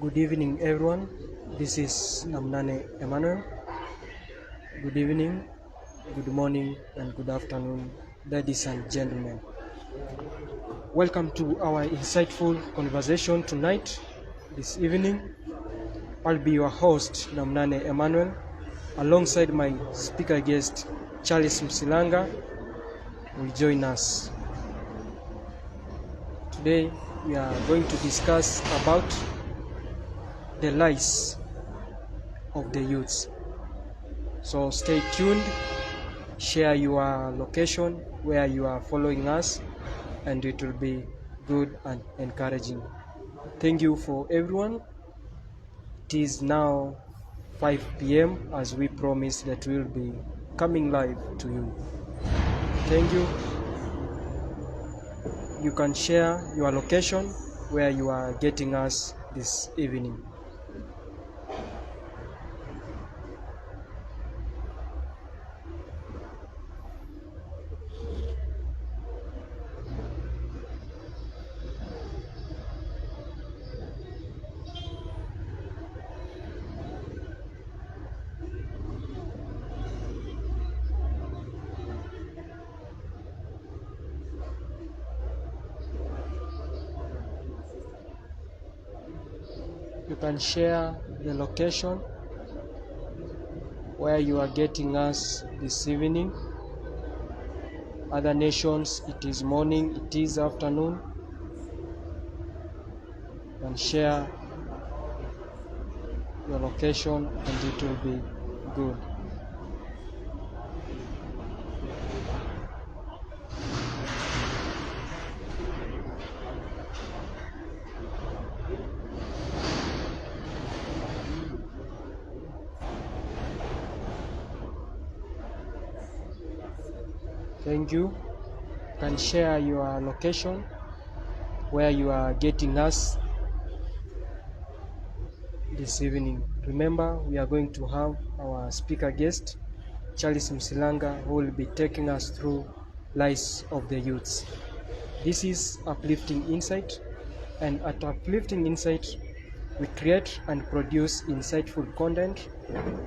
Good evening, everyone. This is Namunane Emmanuel. Good evening, good morning, and good afternoon, ladies and gentlemen. Welcome to our insightful conversation tonight, this evening. I'll be your host, Namunane Emmanuel, alongside my speaker guest, Charles Msilanga, will join us. Today, we are going to discuss about the lives of the youths. So stay tuned, share your location where you are following us, and it will be good and encouraging. Thank you for everyone. It is now 5 p.m. as we promised that we'll be coming live to you. Thank you. You can share your location where you are getting us this evening. You can share the location where you are getting us this evening. Other nations, it is morning, it is afternoon. You can share your location and it will be good. Thank you. You can share your location where you are getting us this evening. Remember, we are going to have our speaker guest, Charles Msilanga, who will be taking us through lives of the youths. This is Uplifting Insight, and at Uplifting Insight, we create and produce insightful content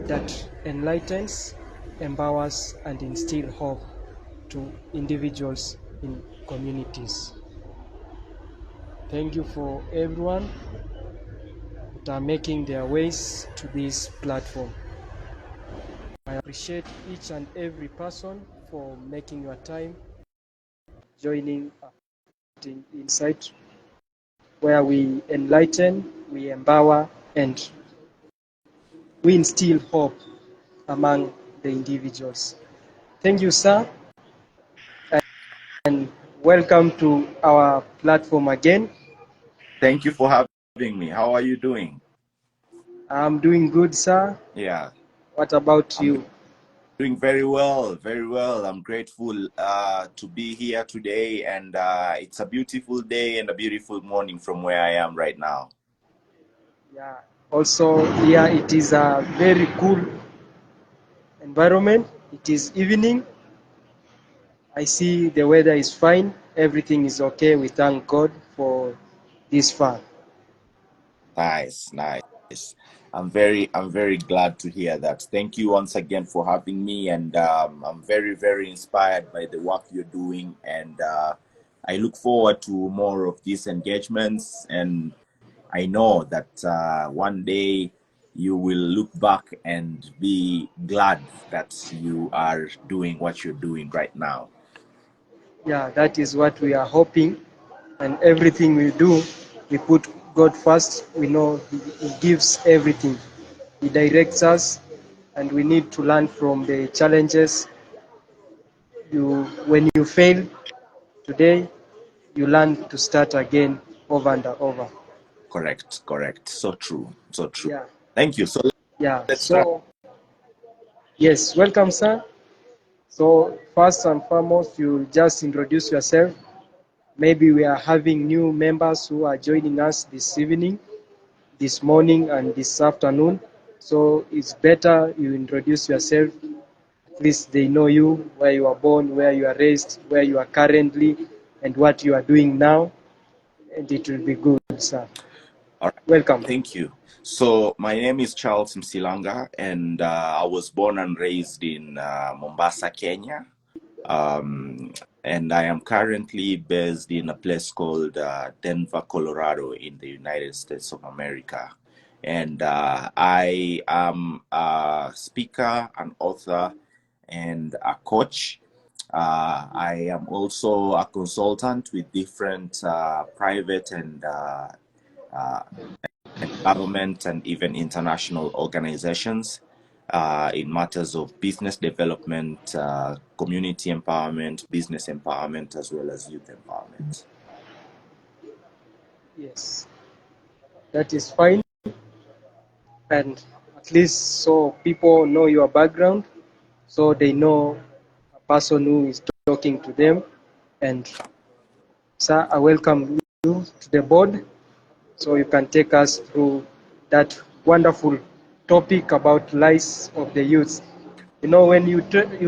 that enlightens, empowers, and instills hope to individuals in communities. Thank you for everyone that are making their ways to this platform. I appreciate each and every person for making your time joining Uplifting Insight, where we enlighten, we empower, and we instill hope among the individuals. Thank you, sir, and welcome to our platform again. Thank you for having me. How are you doing? I'm doing good, sir. Yeah. What about you? Doing very well, very well. I'm grateful to be here today, and it's a beautiful day and a beautiful morning from where I am right now. Yeah. Also, here it is a very cool environment. It is evening. I see the weather is fine. Everything is okay. We thank God for this far. Nice, nice. I'm very glad to hear that. Thank you once again for having me, and I'm very inspired by the work you're doing, and I look forward to more of these engagements, and I know that one day you will look back and be glad that you are doing what you're doing right now. Yeah, that is what we are hoping. And everything we do, we put God first. We know He gives everything. He directs us, and we need to learn from the challenges. When you fail today, you learn to start again over and over. Correct. So true. Yeah. Thank you. So Yeah. let's start. Yes, welcome, sir. So first and foremost, you just introduce yourself. Maybe we are having new members who are joining us this evening, this morning, and this afternoon. So it's better you introduce yourself. At least they know you, where you are born, where you are raised, where you are currently, and what you are doing now. And it will be good, sir. All right. Welcome. Thank you. So my name is Charles Msilanga, and I was born and raised in Mombasa, Kenya. Um, and I am currently based in a place called Denver, Colorado, in the United States of America. And I am a speaker, an author, and a coach. I am also a consultant with different private and government and even international organizations in matters of business development, community empowerment, business empowerment, as well as youth empowerment. Yes, that is fine. And at least so people know your background, so they know a person who is talking to them. And sir, I welcome you to the board, so you can take us through that wonderful topic about lives of the youth. You know, when you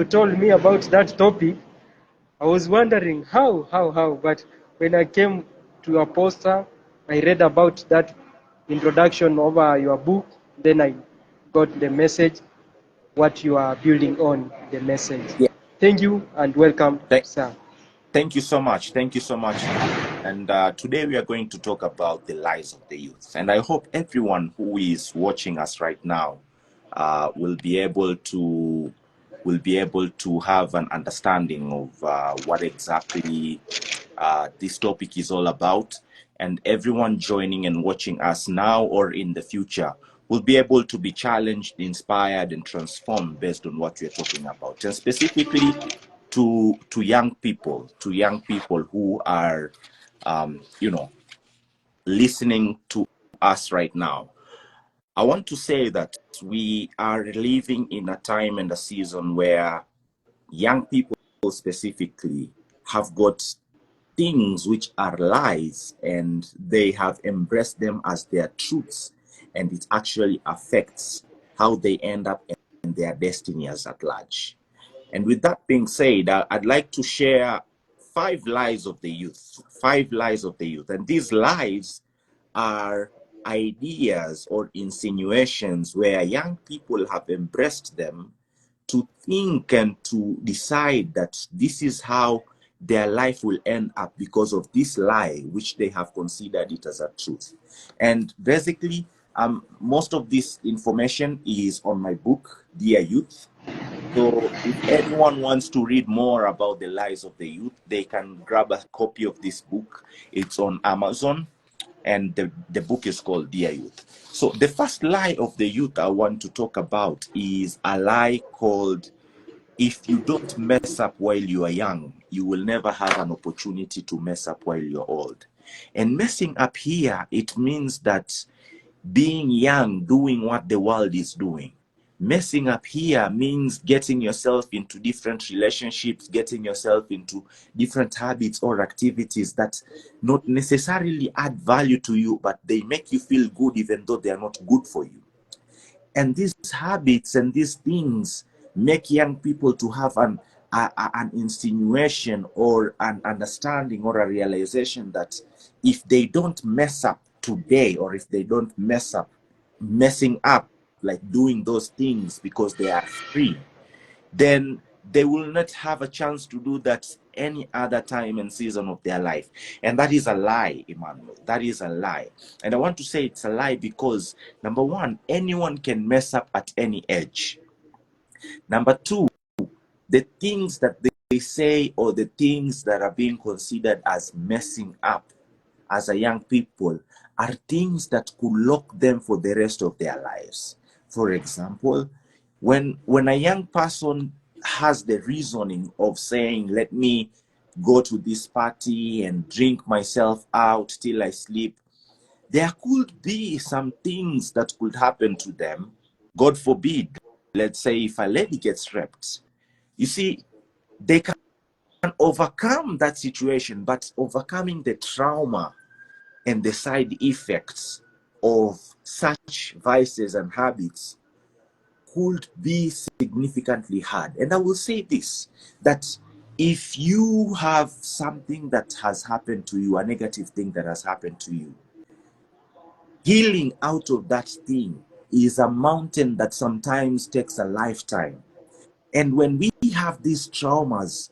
told me about that topic, I was wondering how. But when I came to your poster, I read about that introduction over your book. Then I got the message, what you are building on the message. Yeah. Thank you and welcome, sir. Thank you so much. Thank you so much. And today we are going to talk about the lives of the youth. And I hope everyone who is watching us right now will be able to have an understanding of what exactly this topic is all about. And everyone joining and watching us now or in the future will be able to be challenged, inspired, and transformed based on what we're talking about. And specifically to young people, who are, listening to us right now. I want to say that we are living in a time and a season where young people specifically have got things which are lies, and they have embraced them as their truths, and it actually affects how they end up in their destiny as at large. And with that being said, I'd like to share 5 lies of the youth. 5 lies of the youth. And these lies are ideas or insinuations where young people have embraced them to think and to decide that this is how their life will end up because of this lie, which they have considered it as a truth. And basically, most of this information is on my book, Dear Youth. So if anyone wants to read more about the lives of the youth, they can grab a copy of this book. It's on Amazon, and the book is called Dear Youth. So the first lie of the youth I want to talk about is a lie called, if you don't mess up while you are young, you will never have an opportunity to mess up while you're old. And messing up here, it means that being young, doing what the world is doing. Messing up here means getting yourself into different relationships, getting yourself into different habits or activities that not necessarily add value to you, but they make you feel good even though they are not good for you. And these habits and these things make young people to have an insinuation or an understanding or a realization that if they don't mess up today, or if they don't messing up, like doing those things because they are free, then they will not have a chance to do that any other time and season of their life. And that is a lie, Emmanuel. That is a lie. And I want to say it's a lie because, number one, anyone can mess up at any age. Number two, the things that they say or the things that are being considered as messing up as a young people are things that could lock them for the rest of their lives. For example, when a young person has the reasoning of saying, let me go to this party and drink myself out till I sleep, there could be some things that could happen to them. God forbid, let's say if a lady gets raped, you see, they can overcome that situation, but overcoming the trauma and the side effects of such vices and habits could be significantly hard. And I will say this, that if you have something that has happened to you, a negative thing that has happened to you, healing out of that thing is a mountain that sometimes takes a lifetime. And when we have these traumas,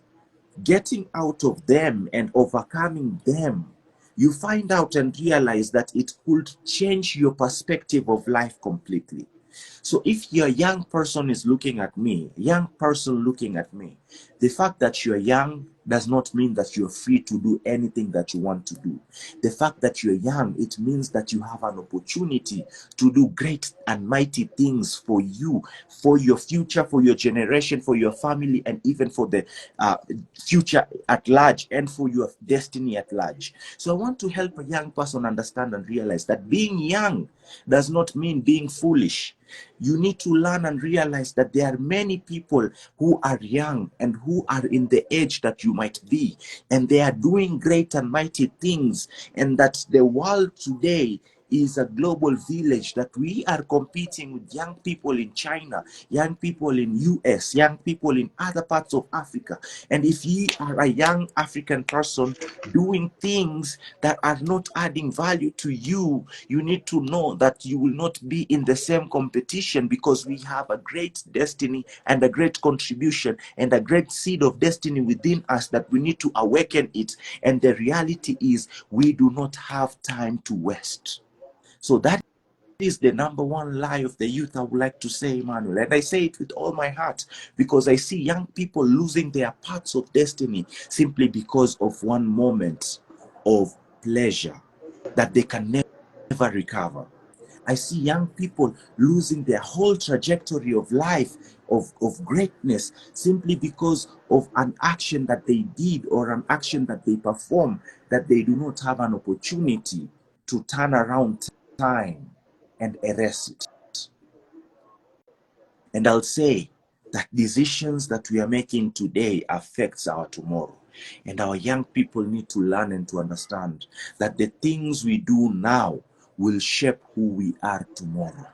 getting out of them and overcoming them, you find out and realize that it could change your perspective of life completely. So if your young person is looking at me, young person looking at me, the fact that you're young does not mean that you're free to do anything that you want to do. The fact that you're young, it means that you have an opportunity to do great and mighty things for you, for your future, for your generation, for your family, and even for the future at large, and for your destiny at large. So I want to help a young person understand and realize that being young does not mean being foolish. You need to learn and realize that there are many people who are young and who are in the age that you might be, and they are doing great and mighty things, and that the world today is a global village, that we are competing with young people in China, young people in US, young people in other parts of Africa. And if you are a young African person doing things that are not adding value to you, you need to know that you will not be in the same competition, because we have a great destiny and a great contribution and a great seed of destiny within us that we need to awaken it. And the reality is we do not have time to waste. So that is the number one lie of the youth, I would like to say, Emmanuel. And I say it with all my heart, because I see young people losing their parts of destiny simply because of one moment of pleasure that they can never recover. I see young people losing their whole trajectory of life, of greatness, simply because of an action that they did or an action that they perform, that they do not have an opportunity to turn around time and erase it. And I'll say that decisions that we are making today affects our tomorrow. And our young people need to learn and to understand that the things we do now will shape who we are tomorrow.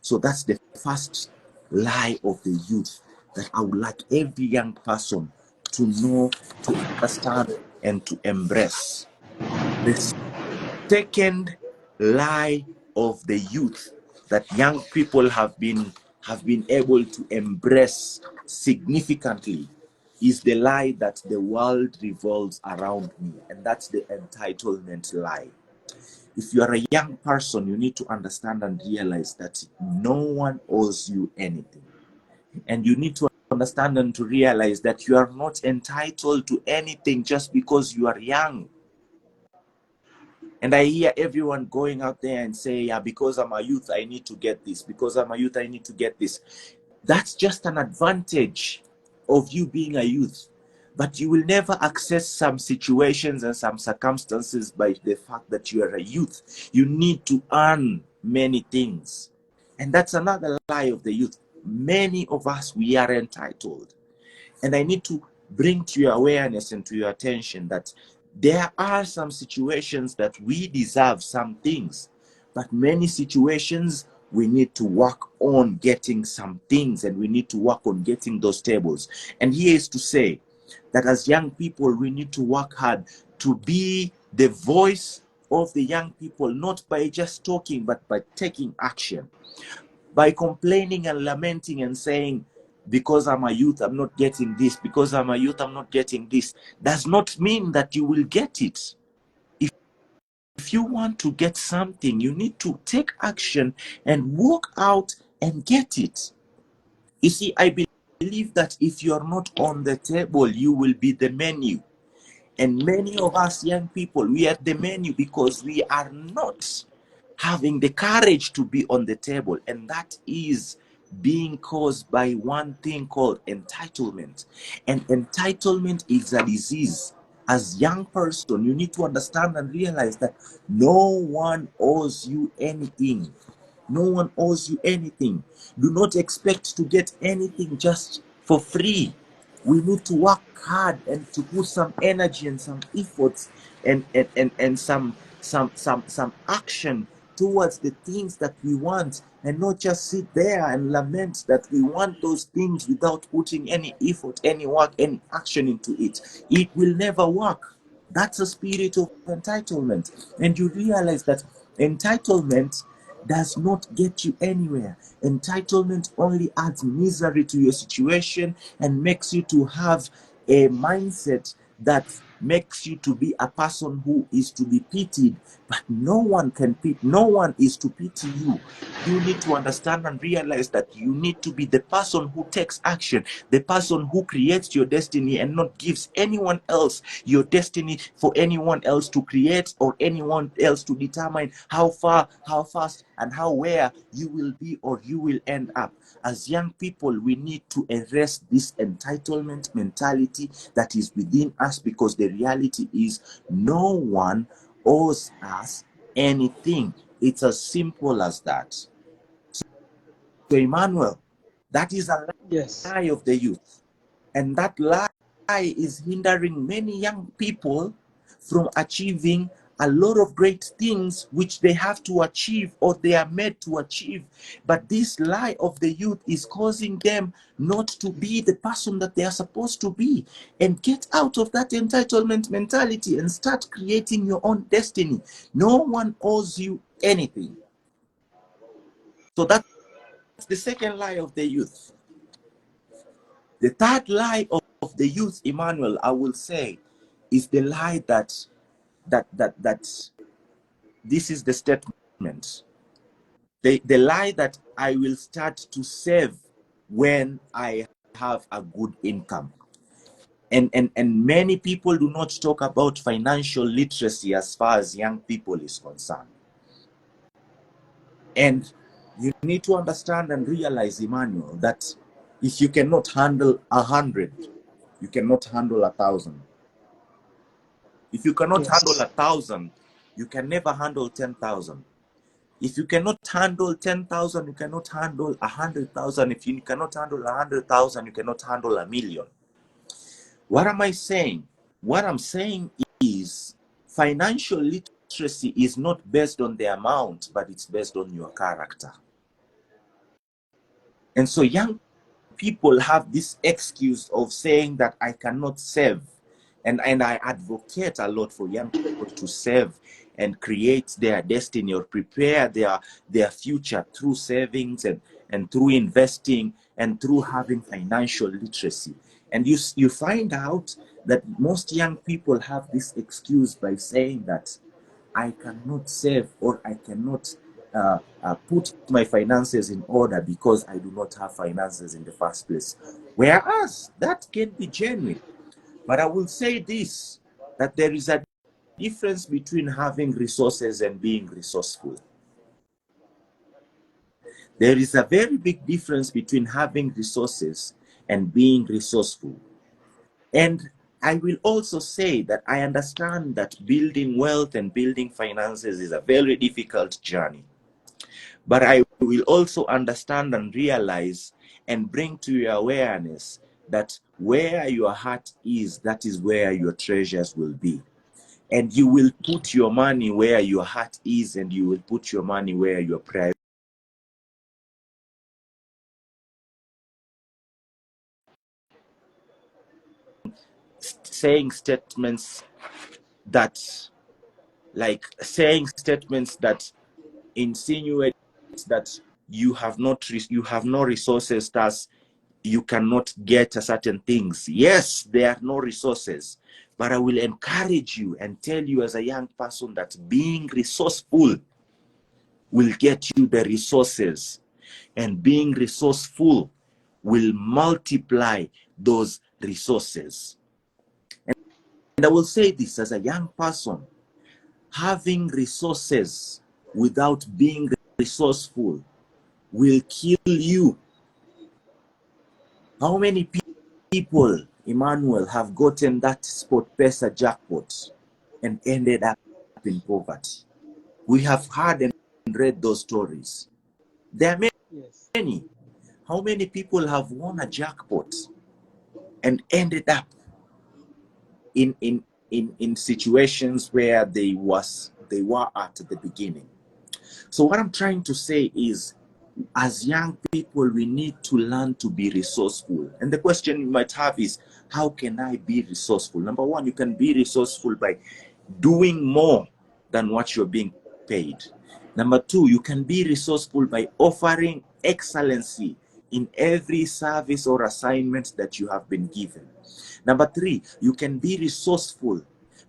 So that's the first lie of the youth that I would like every young person to know, to understand, and to embrace. The second lie of the youth that young people have been able to embrace significantly is the lie that the world revolves around me, and that's the entitlement lie. If you are a young person, you need to understand and realize that no one owes you anything. And you need to understand and to realize that you are not entitled to anything just because you are young. And I hear everyone going out there and say, yeah, because I'm a youth, I need to get this. Because I'm a youth, I need to get this. That's just an advantage of you being a youth. But you will never access some situations and some circumstances by the fact that you are a youth. You need to earn many things. And that's another lie of the youth. Many of us, we are entitled. And I need to bring to your awareness and to your attention that there are some situations that we deserve some things, but many situations we need to work on getting some things, and we need to work on getting those tables. And here is to say that as young people, we need to work hard to be the voice of the young people, not by just talking, but by taking action. By complaining and lamenting and saying, because I'm a youth, I'm not getting this. Because I'm a youth, I'm not getting this. Does not mean that you will get it. If you want to get something, you need to take action and walk out and get it. You see, I believe that if you're not on the table, you will be the menu. And many of us young people, we are the menu because we are not having the courage to be on the table. And that is being caused by one thing called entitlement. And entitlement is a disease. As young person, you need to understand and realize that no one owes you anything. No one owes you anything. Do not expect to get anything just for free. We need to work hard and to put some energy and some efforts and some action towards the things that we want, and not just sit there and lament that we want those things without putting any effort, any work, any action into it. It will never work. That's a spirit of entitlement. And you realize that Entitlement does not get you anywhere. Entitlement only adds misery to your situation and makes you to have a mindset that makes you to be a person who is to be pitied, but no one can pity, no one is to pity you. You need to understand and realize that you need to be the person who takes action, the person who creates your destiny and not gives anyone else your destiny for anyone else to create or anyone else to determine how far, how fast, and how where you will be or you will end up. As young people, we need to arrest this entitlement mentality that is within us, because the reality is no one owes us anything. It's as simple as that. So, Emmanuel, that is a Yes. lie of the youth. And that lie is hindering many young people from achieving a lot of great things which they have to achieve or they are made to achieve. But this lie of the youth is causing them not to be the person that they are supposed to be. And get out of that entitlement mentality and start creating your own destiny. No one owes you anything. So that's the second lie of the youth. The third lie of the youth, Emmanuel, I will say, is the lie that this is the statement. The lie that I will start to save when I have a good income. And many people do not talk about financial literacy as far as young people is concerned. And you need to understand and realize, Emmanuel, that if you cannot handle 100, you cannot handle 1,000. If you cannot handle Yes. 1,000, you can never handle 10,000. If you cannot handle 10,000, you cannot handle 100,000. If you cannot handle 100,000, you cannot handle 1,000,000. What am I saying? What I'm saying is financial literacy is not based on the amount, but it's based on your character. And so young people have this excuse of saying that I cannot save. And I advocate a lot for young people to save and create their destiny or prepare their future through savings and through investing and through having financial literacy. And you find out that most young people have this excuse by saying that I cannot save or I cannot put my finances in order because I do not have finances in the first place. Whereas that can be genuine. But I will say this, that there is a difference between having resources and being resourceful. There is a very big difference between having resources and being resourceful. And I will also say that I understand that building wealth and building finances is a very difficult journey. But I will also understand and realize and bring to your awareness that where your heart is, that is where your treasures will be. And you will put your money where your heart is, and you will put your money where your prayer. Saying statements that, like saying statements that insinuate that you have no resources, thus you cannot get certain things. Yes, there are no resources, but I will encourage you and tell you as a young person that being resourceful will get you the resources, and being resourceful will multiply those resources. And I will say this as a young person, having resources without being resourceful will kill you. How many people, Emmanuel, have gotten that spot pesa jackpot and ended up in poverty? We have heard and read those stories. There are Yes. many. How many people have won a jackpot and ended up in situations where they were at the beginning? So what I'm trying to say is, as young people, we need to learn to be resourceful. And the question you might have is, how can I be resourceful? Number one, you can be resourceful by doing more than what you're being paid. Number two, you can be resourceful by offering excellency in every service or assignment that you have been given. Number three, you can be resourceful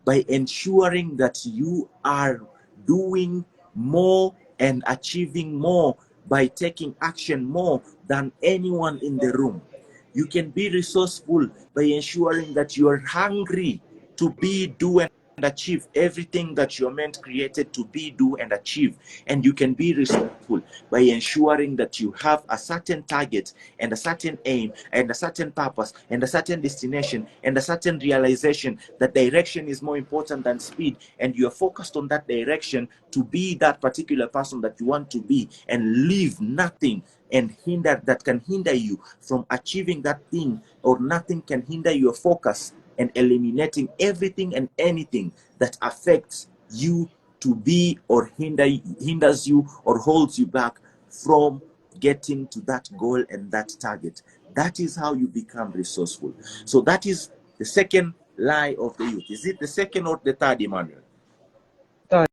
by ensuring that you are doing more and achieving more by taking action more than anyone in the room. You can be resourceful by ensuring that you are hungry to be, do, and achieve everything that you're meant created to be, do, and achieve. And you can be resourceful by ensuring that you have a certain target and a certain aim and a certain purpose and a certain destination and a certain realization that direction is more important than speed, and you're focused on that direction to be that particular person that you want to be, and leave nothing and hinder that can hinder you from achieving that thing, or nothing can hinder your focus, and eliminating everything and anything that affects you to be or hinders you or holds you back from getting to that goal and that target. That is how you become resourceful. So that is the second lie of the youth. Is it the second or the third, Emmanuel? Third.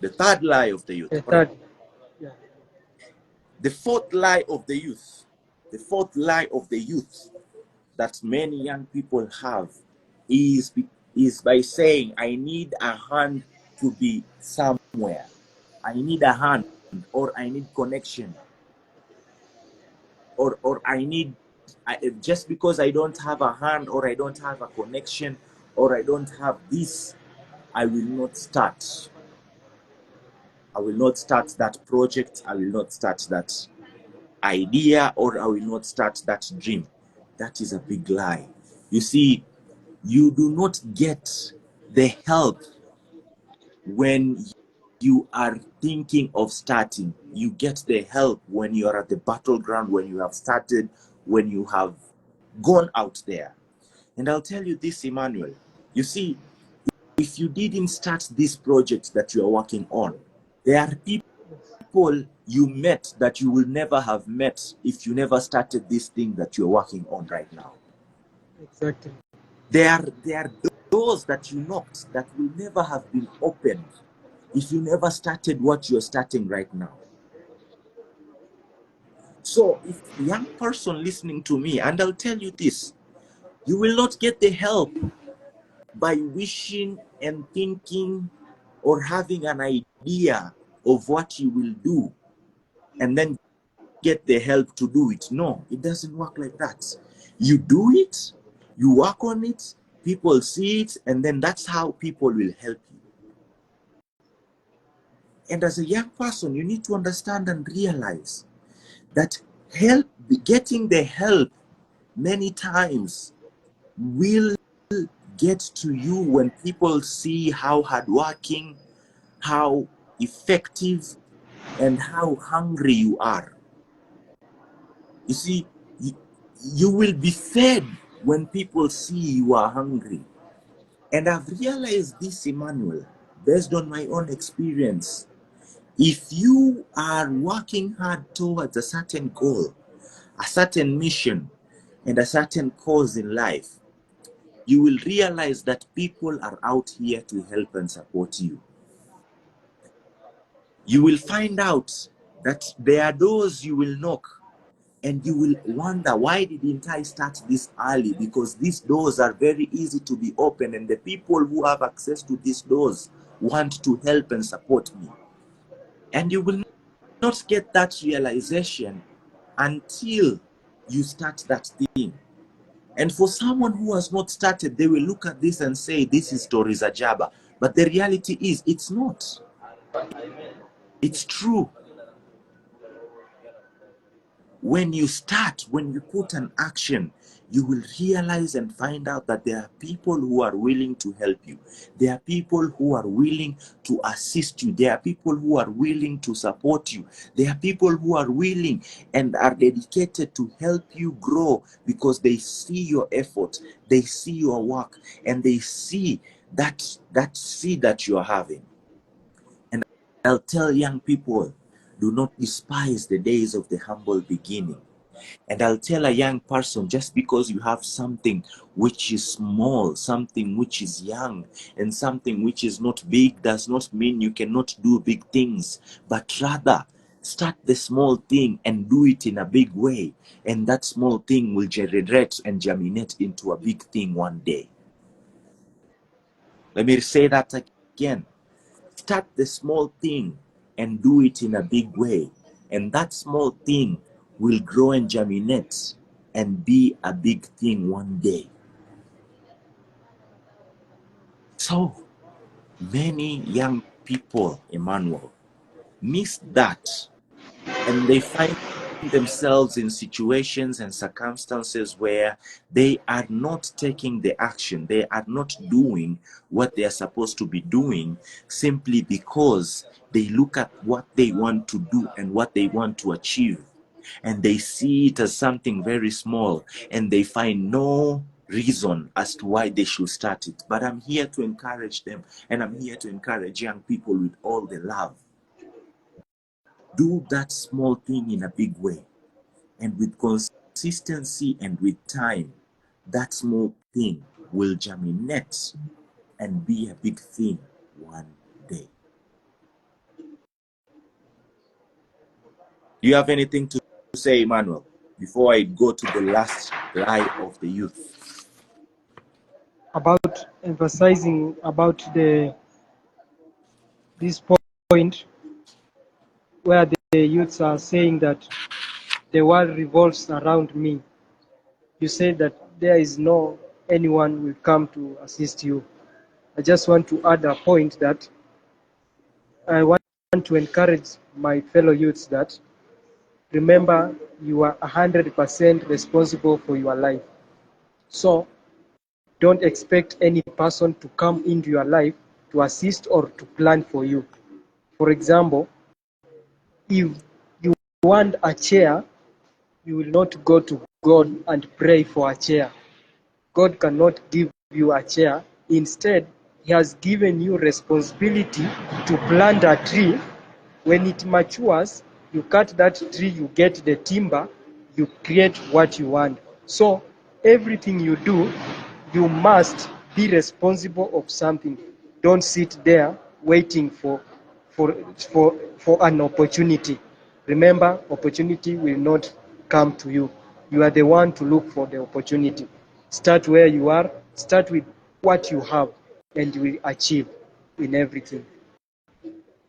The third lie of the youth. The All right. third. Yeah. The fourth lie of the youth. The fourth lie of the youth that many young people have is by saying, I need a hand to be somewhere. I need a hand, or I need connection, or just because I don't have a hand, or I don't have a connection, or I don't have this, I will not start. I will not start that project. I will not start that idea, or I will not start that dream. That is a big lie. You see, you do not get the help when you are thinking of starting. You get the help when you are at the battleground, when you have started, when you have gone out there. And I'll tell you this, Emmanuel. You see, if you didn't start this project that you are working on, there are people you met that you will never have met if you never started this thing that you're working on right now. Exactly. There are doors that you knocked that will never have been opened if you never started what you're starting right now. So if a young person listening to me, and I'll tell you this, you will not get the help by wishing and thinking or having an idea of what you will do and then get the help to do it. No, it doesn't work like that. You do it, you work on it, people see it, and then that's how people will help you. And as a young person, you need to understand and realize that getting the help many times will get to you when people see how hardworking, how effective, and how hungry you are. You see, you will be fed when people see you are hungry. And I've realized this, Emmanuel, based on my own experience. If you are working hard towards a certain goal, a certain mission, and a certain cause in life, you will realize that people are out here to help and support you. You will find out that there are doors you will knock, and you will wonder, why didn't I start this early? Because these doors are very easy to be opened, and the people who have access to these doors want to help and support me. And you will not get that realization until you start that thing. And for someone who has not started, they will look at this and say, this is Stories Ajaba. But the reality is, it's not. It's true. When you start, when you put an action, you will realize and find out that there are people who are willing to help you. There are people who are willing to assist you. There are people who are willing to support you. There are people who are willing and are dedicated to help you grow because they see your effort, they see your work, and they see that seed that you are having. And I'll tell young people, do not despise the days of the humble beginning. And I'll tell a young person, just because you have something which is small, something which is young, and something which is not big, does not mean you cannot do big things, but rather start the small thing and do it in a big way. And that small thing will generate and germinate into a big thing one day. Let me say that again. Start the small thing and do it in a big way. And that small thing will grow and germinate and be a big thing one day. So many young people, Emmanuel, miss that, and they find themselves in situations and circumstances where they are not taking the action, they are not doing what they are supposed to be doing, simply because they look at what they want to do and what they want to achieve, and they see it as something very small, and they find no reason as to why they should start it. But I'm here to encourage them, and I'm here to encourage young people with all the love. Do that small thing in a big way, and with consistency and with time, that small thing will germinate and be a big thing one day. Do you have anything to say, Emmanuel, before I go to the last lie of the youth? About emphasizing about this point where the youths are saying that the world revolves around me. You said that there is no anyone will come to assist you. I just want to add a point that I want to encourage my fellow youths that remember you are 100% responsible for your life. So don't expect any person to come into your life to assist or to plan for you. For example, if you want a chair, you will not go to God and pray for a chair. God cannot give you a chair. Instead, He has given you responsibility to plant a tree. When it matures, you cut that tree, you get the timber, you create what you want. So everything you do, you must be responsible of something. Don't sit there waiting for an opportunity. Remember, opportunity will not come to you. You are the one to look for the opportunity. Start where you are, start with what you have, and you will achieve in everything.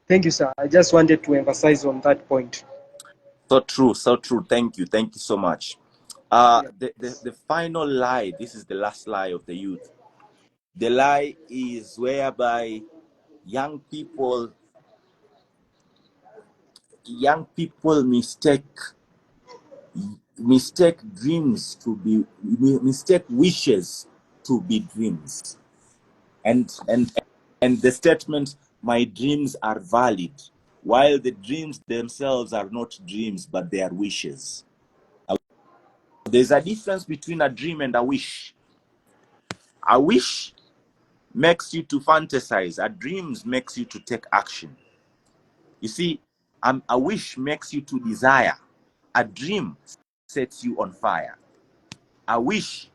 Thank you, sir. I just wanted to emphasize on that point. So true, so true. Thank you so much. The final lie, this is the last lie of the youth. The lie is whereby young people mistake dreams to be mistake wishes to be dreams, and the statement, my dreams are valid, while the dreams themselves are not dreams but they are wishes. There's a difference between a dream and a wish. A wish makes you to fantasize. A dream makes you to take action. You see, a wish makes you to desire. A dream sets you on fire. A wish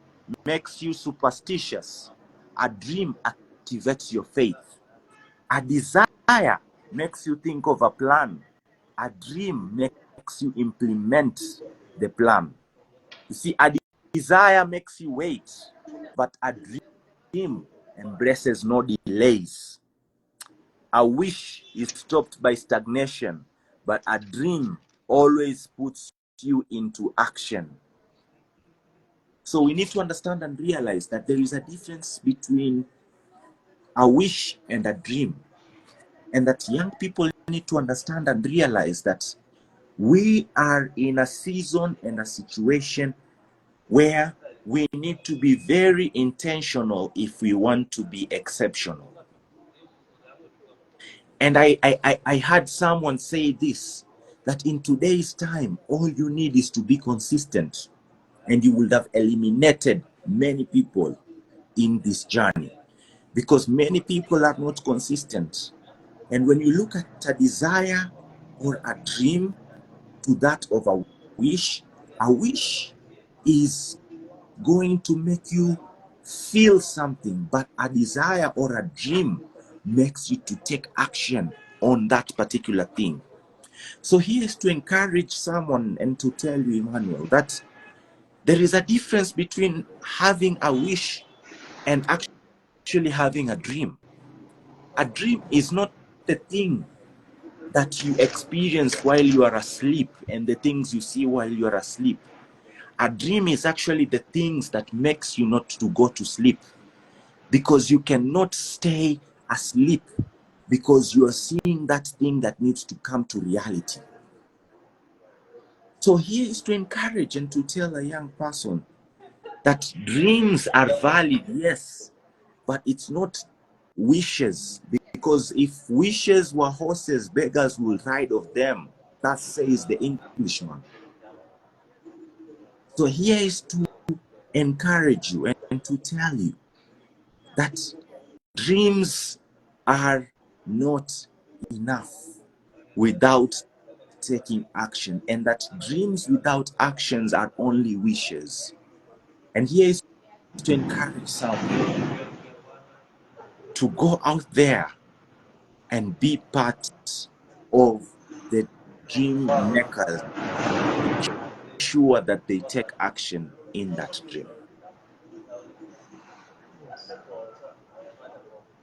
makes you superstitious. A dream activates your faith. A desire makes you think of a plan. A dream makes you implement the plan. You see, a desire makes you wait, but a dream embraces no delays. A wish is stopped by stagnation, but a dream always puts you into action. So we need to understand and realize that there is a difference between a wish and a dream, and that young people need to understand and realize that we are in a season and a situation where we need to be very intentional if we want to be exceptional. And I heard someone say this, that in today's time, all you need is to be consistent, and you would have eliminated many people in this journey, because many people are not consistent. And when you look at a desire or a dream to that of a wish, A wish is going to make you feel something, but a desire or a dream makes you to take action on that particular thing. So he is to encourage someone and to tell you, Emmanuel, that there is a difference between having a wish and actually having a dream. A dream is not the thing that you experience while you are asleep and the things you see while you are asleep. A dream is actually the things that makes you not to go to sleep, because you cannot stay asleep because you are seeing that thing that needs to come to reality. So here is to encourage and to tell a young person that dreams are valid, yes, but it's not wishes, because if wishes were horses, beggars will ride of them. That says the Englishman. So here is to encourage you and to tell you that dreams are not enough without taking action, and that dreams without actions are only wishes. And here is to encourage someone to go out there and be part of the dream makers and ensure that they take action in that dream.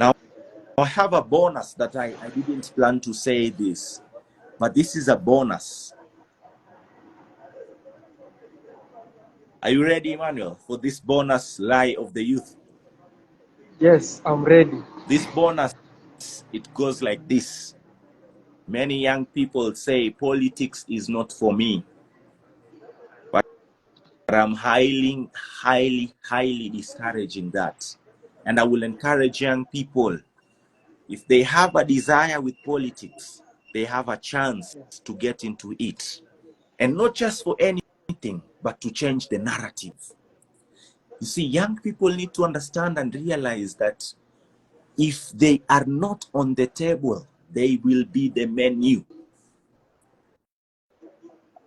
Now, I have a bonus that I didn't plan to say this, but this is a bonus. Are you ready, Emmanuel, for this bonus lie of the youth? Yes, I'm ready. This bonus, it goes like this. Many young people say politics is not for me, but I'm highly discouraging that. And I will encourage young people, if they have a desire with politics, they have a chance to get into it. And not just for anything, but to change the narrative. You see, young people need to understand and realize that if they are not on the table, they will be the menu.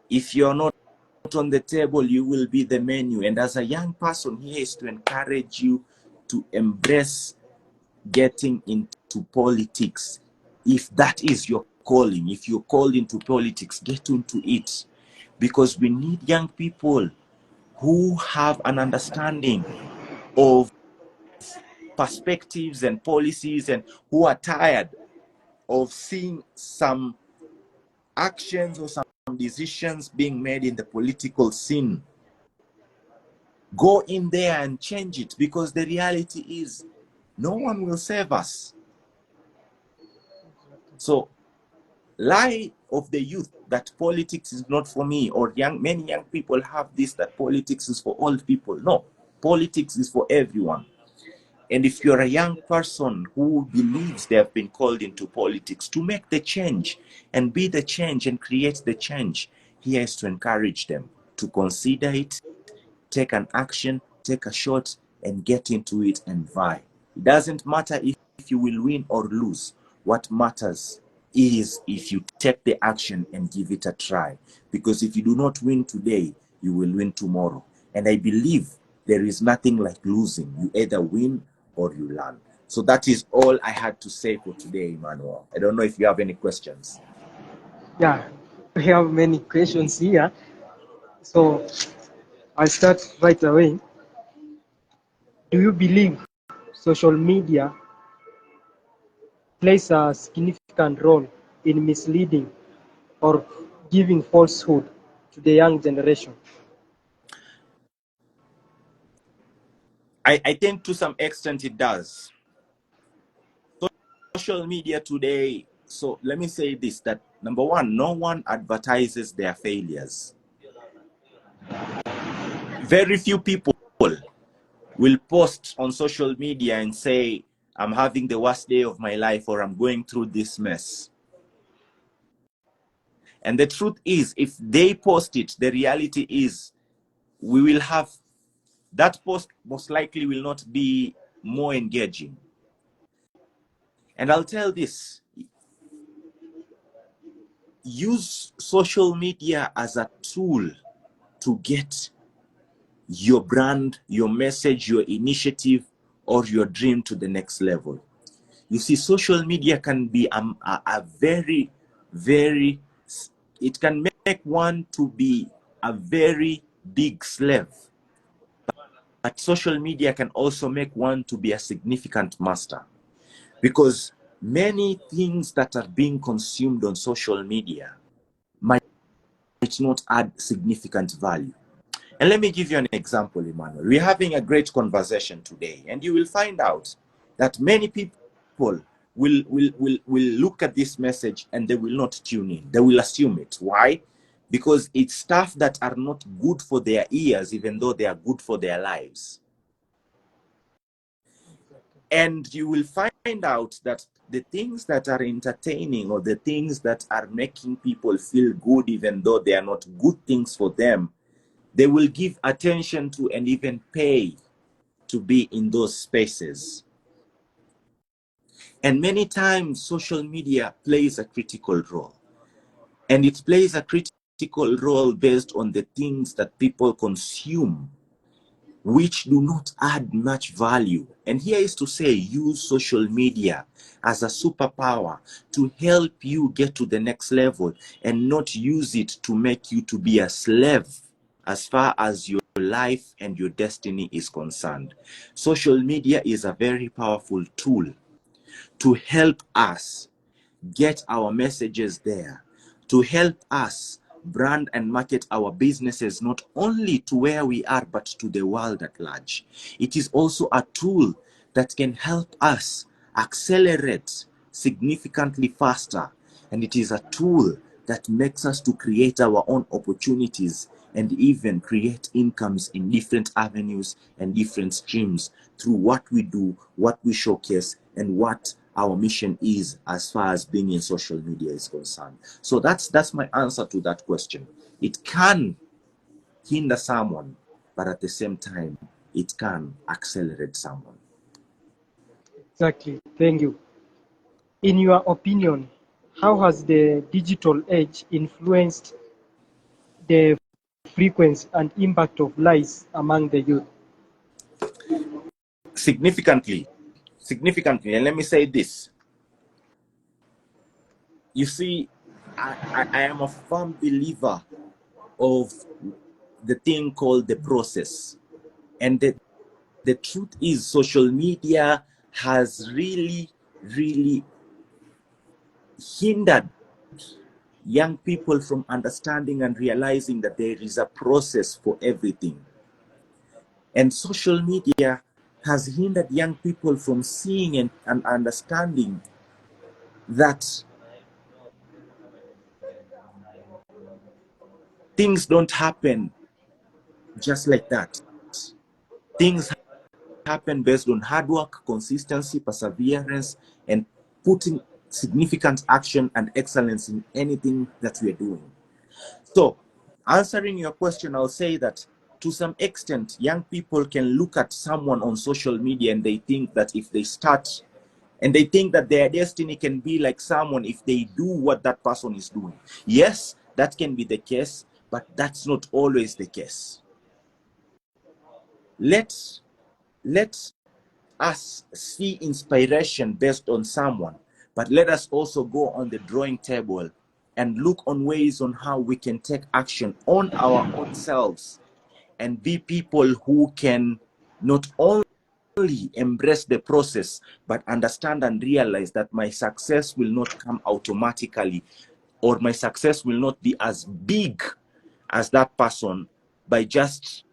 If you're not on the table, you will be the menu. And as a young person, here is to encourage you to embrace getting into politics. If that is your calling, if you're called into politics, get into it. Because we need young people who have an understanding of perspectives and policies, and who are tired of seeing some actions or some decisions being made in the political scene. Go in there and change it, because the reality is no one will save us. So lie of the youth that politics is not for me, or many young people have this, that politics is for old people. No, politics is for everyone. And if you're a young person who believes they have been called into politics to make the change and be the change and create the change, here is to encourage them to consider it, take an action, take a shot, and get into it and vie. It doesn't matter if you will win or lose. What matters is if you take the action and give it a try. Because if you do not win today, you will win tomorrow. And I believe there is nothing like losing. You either win or you learn. So that is all I had to say for today, Emmanuel. I don't know if you have any questions. Yeah, we have many questions here. So I'll start right away. Do you believe social media plays a significant role in misleading or giving falsehood to the young generation? I think to some extent it does. Social media today, so let me say this, that number one, no one advertises their failures. Very few people will post on social media and say, I'm having the worst day of my life, or I'm going through this mess. And the truth is, if they post it, the reality is we will have, that post most likely will not be more engaging. And I'll tell this, use social media as a tool to get your brand, your message, your initiative, or your dream to the next level. You see, social media can be a very, very, it can make one to be a very big slave. But social media can also make one to be a significant master, because many things that are being consumed on social media might not add significant value. And let me give you an example, Emmanuel. We're having a great conversation today, and you will find out that many people will look at this message and they will not tune in. They will assume it. Why? Because it's stuff that are not good for their ears, even though they are good for their lives. And you will find out that the things that are entertaining, or the things that are making people feel good, even though they are not good things for them, they will give attention to and even pay to be in those spaces. And many times social media plays a critical role. And it plays a critical role based on the things that people consume, which do not add much value. And here is to say, use social media as a superpower to help you get to the next level, and not use it to make you to be a slave as far as your life and your destiny is concerned. Social media is a very powerful tool to help us get our messages there, to help us brand and market our businesses, not only to where we are, but to the world at large. It is also a tool that can help us accelerate significantly faster. And it is a tool that makes us to create our own opportunities, and even create incomes in different avenues and different streams through what we do, what we showcase, and what our mission is as far as being in social media is concerned. So that's my answer to that question. It can hinder someone, but at the same time, it can accelerate someone. Exactly. Thank you. In your opinion, how has the digital age influenced the frequency and impact of lies among the youth? Significantly. And let me say this. You see, I am a firm believer of the thing called the process. And the truth is, social media has really, really hindered young people from understanding and realizing that there is a process for everything. And social media has hindered young people from seeing and understanding that things don't happen just like that. Things happen based on hard work, consistency, perseverance, and putting significant action and excellence in anything that we're doing. So, answering your question, I'll say that to some extent, young people can look at someone on social media and they think that if they start, and they think that their destiny can be like someone if they do what that person is doing. Yes, that can be the case, but that's not always the case. Let's us see inspiration based on someone, but let us also go on the drawing table and look on ways on how we can take action on our own selves and be people who can not only embrace the process, but understand and realize that my success will not come automatically, or my success will not be as big as that person by just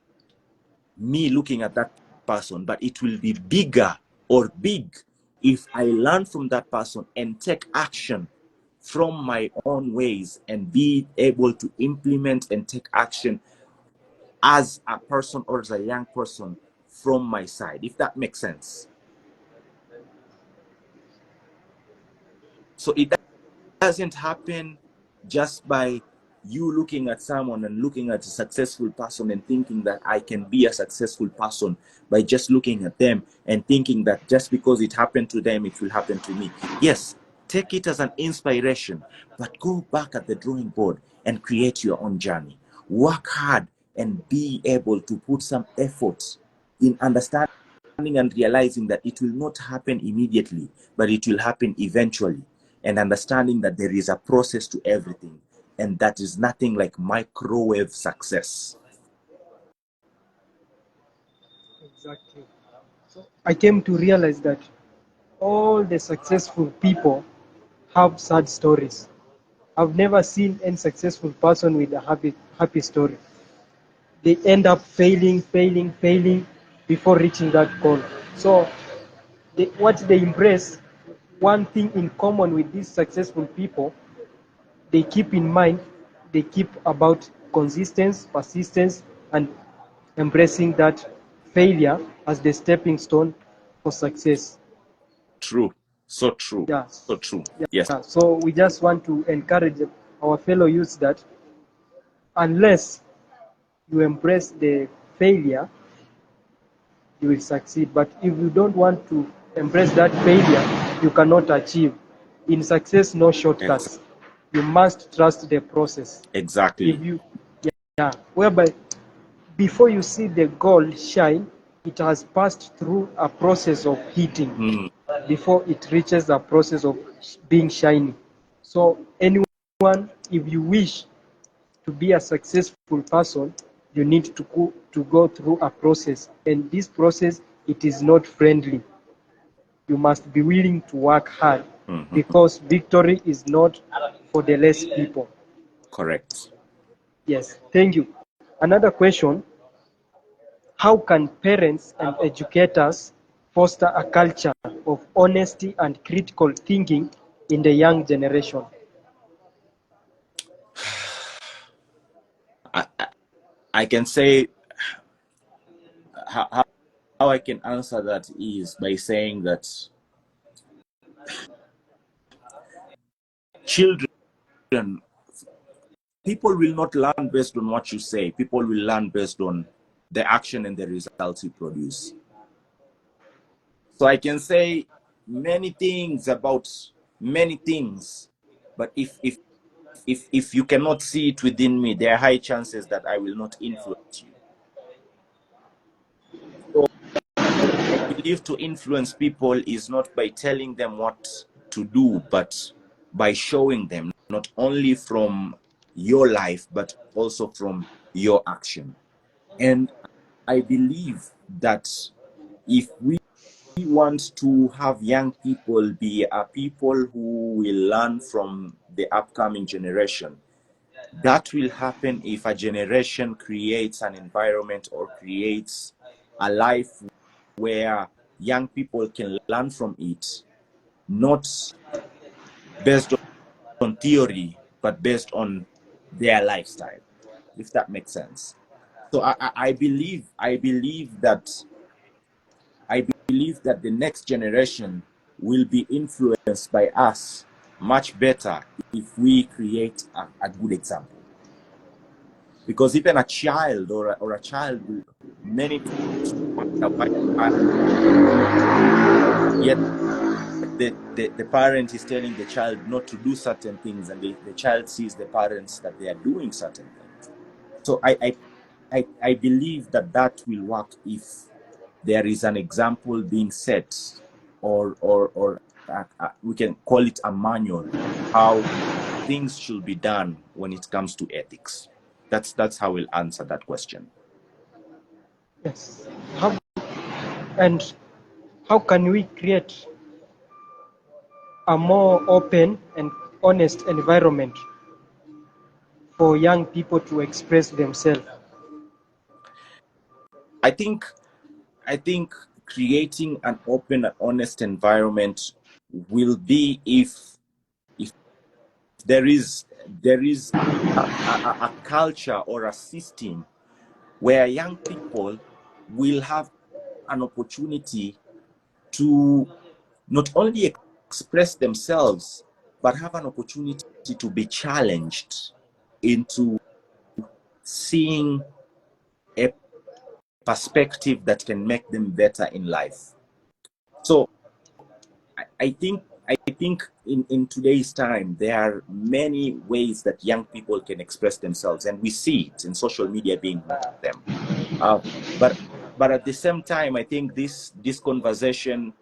me looking at that person, but it will be bigger or big if I learn from that person and take action from my own ways and be able to implement and take action as a person or as a young person from my side, if that makes sense. So it doesn't happen just by you looking at someone and looking at a successful person and thinking that I can be a successful person by just looking at them and thinking that just because it happened to them, it will happen to me. Yes, take it as an inspiration, but go back at the drawing board and create your own journey. Work hard and be able to put some effort in understanding and realizing that it will not happen immediately, but it will happen eventually, and understanding that there is a process to everything, and that is nothing like microwave success. Exactly. So I came to realize that all the successful people have sad stories. I've never seen any successful person with a happy story. They end up failing before reaching that goal. So what they embrace, one thing in common with these successful people, they keep in mind, they keep about consistency, persistence, and embracing that failure as the stepping stone for success. True. So true. Yeah, So true. Yes. yeah. So we just want to encourage our fellow youths that unless you embrace the failure, you will succeed. But if you don't want to embrace that failure, you cannot achieve. In success, no shortcuts. You must trust the process. If Exactly. you, yeah, whereby before you see the gold shine, it has passed through a process of heating Mm. before it reaches the process of being shiny. So anyone, if you wish to be a successful person, you need to go through a process, and this process, it is not friendly. You must be willing to work hard, Mhm. because victory is not for the less people. Correct. Yes, thank you. Another question: how can parents and educators foster a culture of honesty and critical thinking in the young generation? I can say how I can answer that is by saying that children, people will not learn based on what you say. People will learn based on the action and the results you produce. So I can say many things about many things, but if you cannot see it within me, there are high chances that I will not influence you. So I believe to influence people is not by telling them what to do, but by showing them, not only from your life, but also from your action. And I believe that if we want to have young people be a people who will learn from the upcoming generation, that will happen if a generation creates an environment or creates a life where young people can learn from it, not based on theory, but based on their lifestyle, if that makes sense. So I believe that the next generation will be influenced by us much better if we create a good example. Because even a child or a child will many times wonder why the parent yet the parent is telling the child not to do certain things, and the child sees the parents that they are doing certain things. So I believe that that will work if there is an example being set, or we can call it a manual on how things should be done when it comes to ethics. That's how we'll answer that question. Yes. And how can we create a more open and honest environment for young people to express themselves? I think I think creating an open and honest environment will be if there is a culture or a system where young people will have an opportunity to not only express themselves, but have an opportunity to be challenged into seeing a perspective that can make them better in life. So I think I think in today's time, there are many ways that young people can express themselves, and we see it in social media being one of them. Uh, but but at the same time, I think this conversation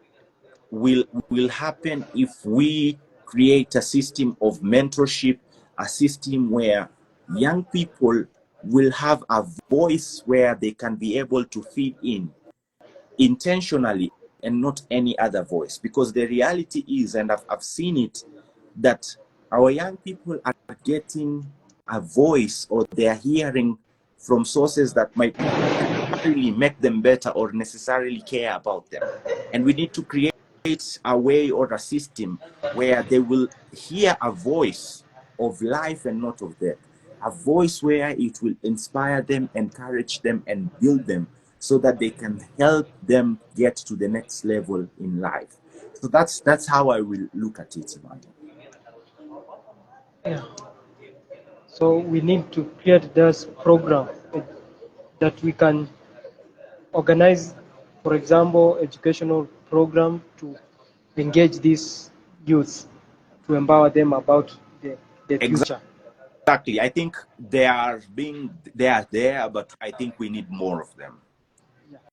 will happen if we create a system of mentorship, a system where young people will have a voice where they can be able to feed in intentionally and not any other voice. Because the reality is, and I've seen it, that our young people are getting a voice, or they are hearing from sources that might not necessarily make them better or necessarily care about them. And we need to create a way or a system where they will hear a voice of life and not of death. A voice where it will inspire them, encourage them, and build them so that they can help them get to the next level in life. So that's how I will look at it, Emmanuel. Yeah. So we need to create this program that we can organize, for example, educational program to engage these youths, to empower them about the future. Exactly. I think they are there, but I think we need more of them.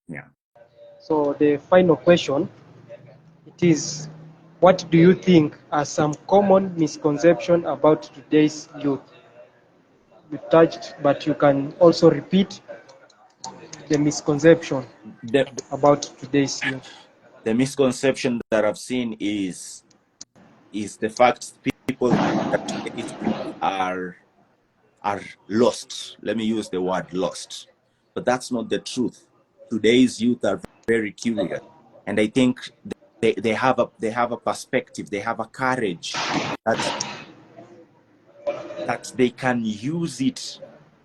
Yeah. So the final question, it is, what do you think are some common misconceptions about today's youth? You touched, but you can also repeat the misconception The about today's youth. the misconception that I've seen is the fact people think that today's youth are lost. Let me use the word lost. But that's not the truth. Today's youth are very curious. And I think they have a perspective, they have a courage that they can use it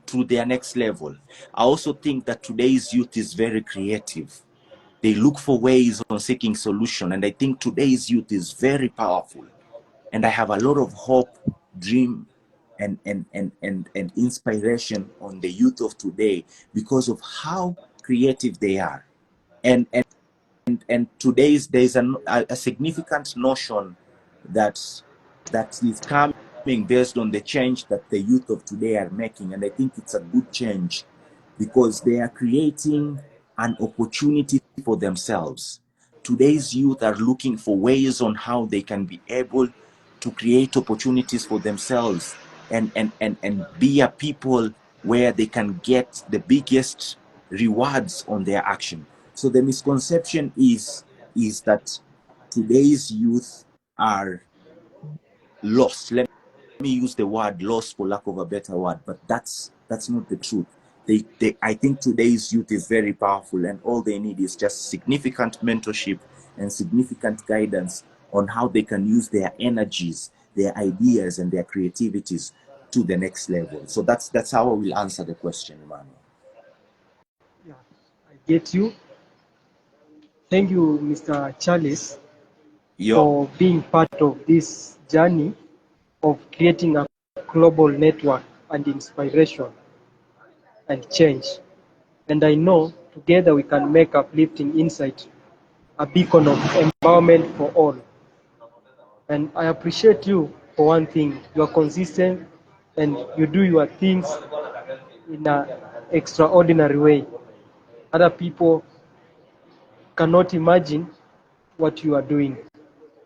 to their next level. I also think that today's youth is very creative. They look for ways on seeking solution. And I think today's youth is very powerful. And I have a lot of hope, dream, and inspiration on the youth of today because of how creative they are. And today's there's a significant notion that is coming based on the change that the youth of today are making, and I think it's a good change because they are creating an opportunity for themselves. Today's youth are looking for ways on how they can be able to create opportunities for themselves and be a people where they can get the biggest rewards on their action. So the misconception is that today's youth are lost. Let me use the word lost for lack of a better word, but that's not the truth. I think today's youth is very powerful, and all they need is just significant mentorship and significant guidance on how they can use their energies, their ideas, and their creativities to the next level. So that's how I will answer the question, Emmanuel. Yeah, I get you. Thank you, Mr. Charles, Yo, for being part of this journey of creating a global network and inspiration and change. And I know together we can make uplifting insight a beacon of empowerment for all. And I appreciate you for one thing. You are consistent and you do your things in an extraordinary way. Other people cannot imagine what you are doing.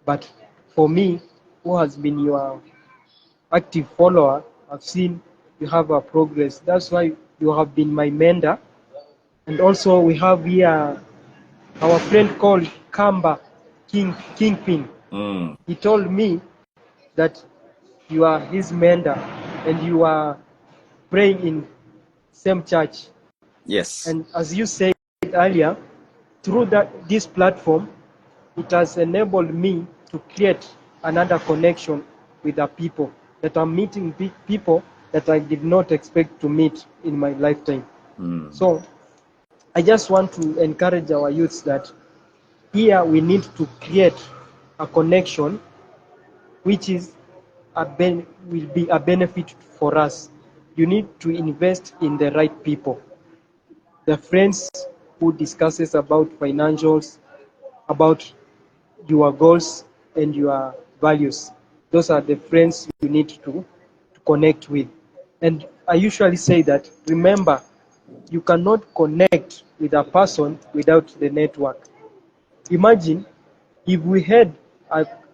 But for me, who has been your active follower, I've seen you have a progress. That's why you have been my mentor. And also we have here our friend called Kamba Kingpin. mm, He told me that you are his mentor and you are praying in same church. yes. And as you said earlier, through this platform, it has enabled me to create another connection with the people, that I'm meeting people that I did not expect to meet in my lifetime. Mm, So I just want to encourage our youths that here we need to create a connection which is will be a benefit for us. You need to invest in the right people, the friends who discusses about financials, about your goals, and your values. Those are the friends you need to connect with. And I usually say that, remember, you cannot connect with a person without the network. Imagine if we had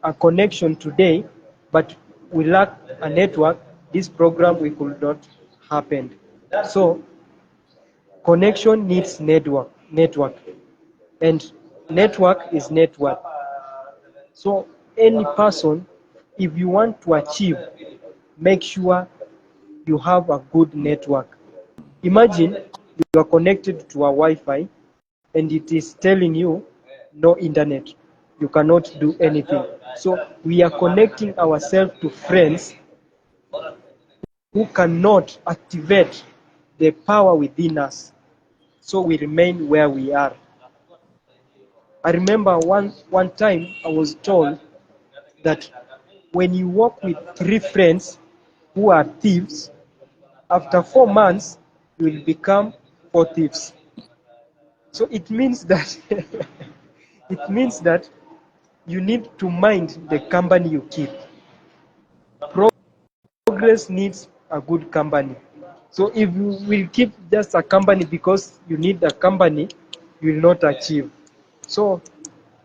a connection today, but we lack a network, this program we could not happen. So connection needs network, and network is network. So any person, if you want to achieve, make sure you have a good network. Imagine you are connected to a Wi-Fi and it is telling you no internet. You cannot do anything. So we are connecting ourselves to friends who cannot activate the power within us. So we remain where we are. I remember one time I was told that when you work with 3 friends who are thieves, after 4 months you will become 4 thieves. So it means that it means that you need to mind the company you keep. Progress needs a good company. So if you will keep just a company because you need a company, you will not achieve. So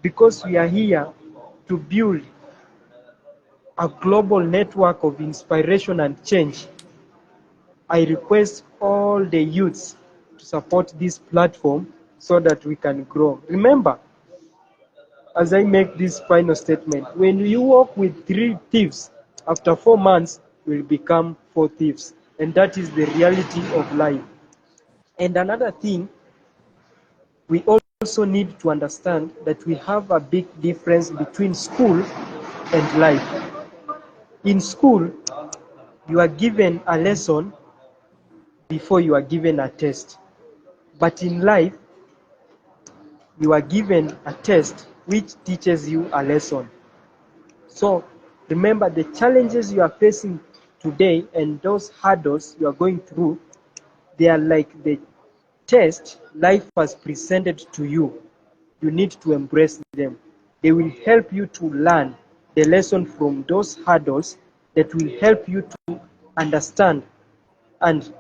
because we are here to build a global network of inspiration and change, I request all the youths to support this platform so that we can grow. Remember, as I make this final statement, when you work with 3 thieves, after 4 months, you will become 4 thieves. And that is the reality of life. And another thing, we also need to understand that we have a big difference between school and life. In school, you are given a lesson before you are given a test. But in life, you are given a test which teaches you a lesson. So remember, the challenges you are facing today and those hurdles you are going through, they are like the test life has presented to you. You need to embrace them. They will help you to learn the lesson from those hurdles that will help you to understand and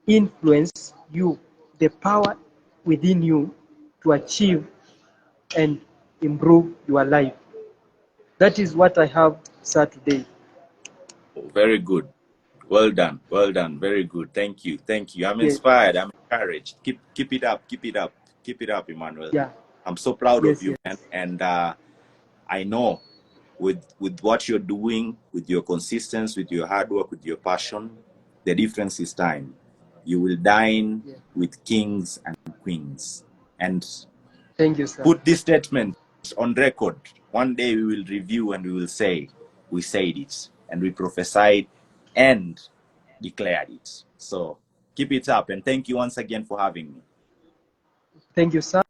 influence you, the power within you to achieve and improve your life. That is what I have, sir, today. Oh, very good. Well done. Well done. Very good. Thank you. Thank you. I'm Yes. inspired. I'm encouraged. Keep it up. Keep it up. Keep it up, Emmanuel. Yeah. I'm so proud of Yes, you, man. yes. And I know with what you're doing, with your consistency, with your hard work, with your passion, the difference is time. You will dine Yeah. with kings and queens. And Thank you, sir. put this statement on record. One day we will review and we will say, we said it, and we prophesied and declared it. So keep it up, and thank you once again for having me. Thank you, sir.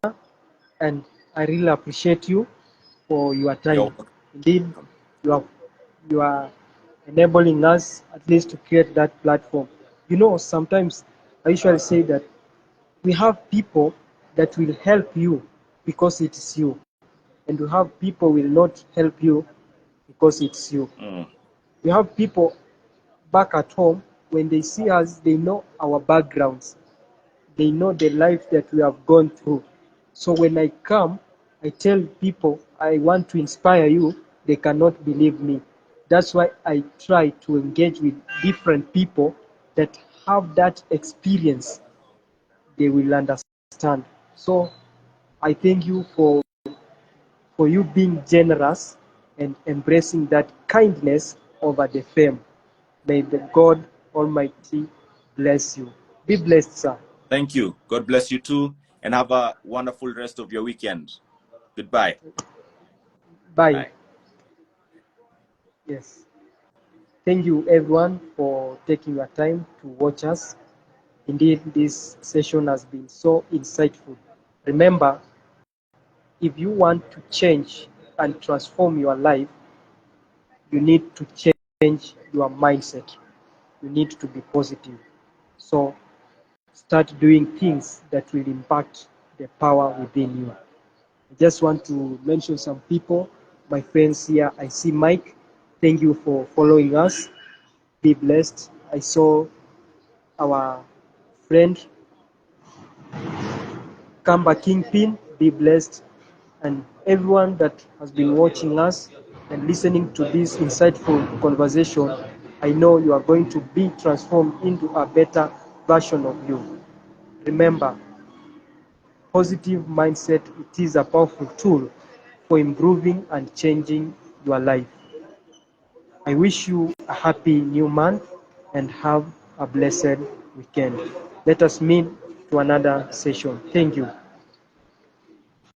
And I really appreciate you for your You're time. Indeed, you are, you are enabling us at least to create that platform. You know, sometimes I usually say that we have people that will help you because it's you, and we have people will not help you because it's you. welcome. We have people back at home, when they see us, they know our backgrounds. They know the life that we have gone through. So when I come, I tell people I want to inspire you, they cannot believe me. That's why I try to engage with different people that have that experience. They will understand. So I thank you for you being generous and embracing that kindness over the fame. May the God Almighty bless you. Be blessed, sir. Thank you. God bless you too, and have a wonderful rest of your weekend. Goodbye. Bye. Bye. Yes. Thank you, everyone, for taking your time to watch us. Indeed, this session has been so insightful. Remember, if you want to change and transform your life, you need to change your mindset. You need to be positive. So start doing things that will impact the power within you. I just want to mention some people. my friends here. I see Mike. Thank you for following us. Be blessed. I saw our friend Kamba Kingpin. Be blessed. And everyone that has been watching us and listening to this insightful conversation, I know you are going to be transformed into a better version of you. Remember, positive mindset, it is a powerful tool for improving and changing your life. I wish you a happy new month and have a blessed weekend. Let us meet to another session. Thank you.